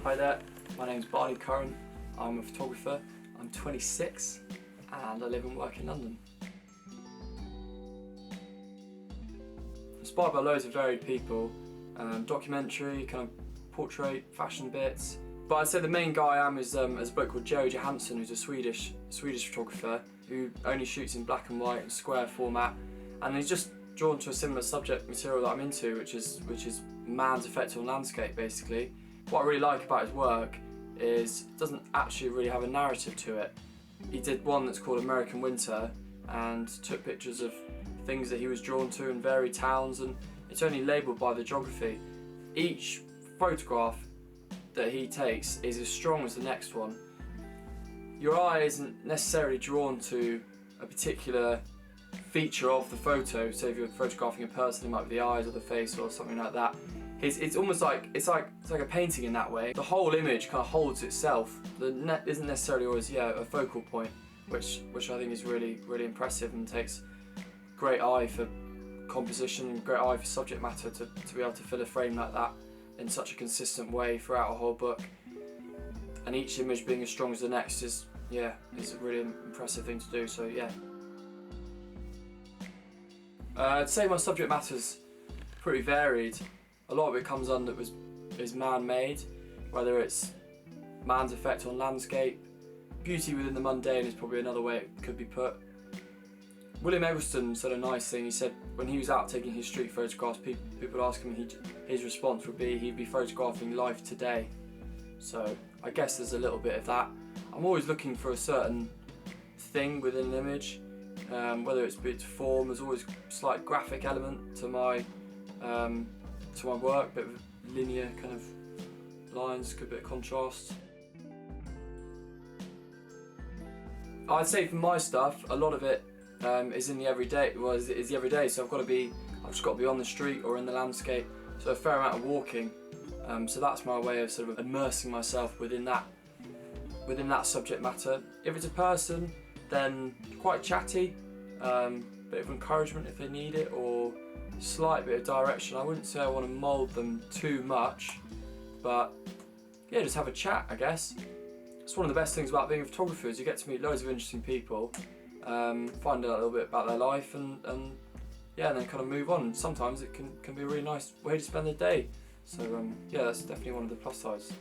Hi there, my name's Barney Curran. I'm a photographer. I'm 26 and I live and work in London. Inspired by loads of varied people, documentary, kind of portrait, fashion bits. But I'd say the main guy I am is a bloke called Gerry Johansson, who's a Swedish photographer who only shoots in black and white and square format, and he's just drawn to a similar subject material that I'm into, which is man's effect on landscape, basically. What I really like about his work is it doesn't actually really have a narrative to it. He did one that's called American Winter and took pictures of things that he was drawn to in varied towns, and it's only labelled by the geography. Each photograph that he takes is as strong as the next one. Your eye isn't necessarily drawn to a particular feature of the photo, so if you're photographing a person, it might be the eyes or the face or something like that. It's almost like it's like a painting in that way. The whole image kind of holds itself. The net isn't necessarily always a focal point, which I think is really impressive and takes great eye for composition, great eye for subject matter to be able to fill a frame like that in such a consistent way throughout a whole book. And each image being as strong as the next is a really impressive thing to do. So yeah. I'd say my subject matter's pretty varied. A lot of it comes under is man-made, whether it's man's effect on landscape. Beauty within the mundane is probably another way it could be put. William Eggleston said a nice thing. He said when he was out taking his street photographs, people would ask him, his response would be he'd be photographing life today. So I guess there's a little bit of that. I'm always looking for a certain thing within an image, whether it's form. There's always a slight graphic element to my work, bit of linear kind of lines, good bit of contrast. I'd say for my stuff, a lot of it is in the everyday. Well, is the everyday. So I've just got to be on the street or in the landscape. So a fair amount of walking. So that's my way of sort of immersing myself within that subject matter. If it's a person, then quite chatty, bit of encouragement if they need it, or slight bit of direction. I wouldn't say I want to mould them too much, but yeah, just have a chat, I guess. It's one of the best things about being a photographer is you get to meet loads of interesting people, find out a little bit about their life, and then kind of move on. Sometimes it can be a really nice way to spend the day. So yeah, that's definitely one of the plus sides.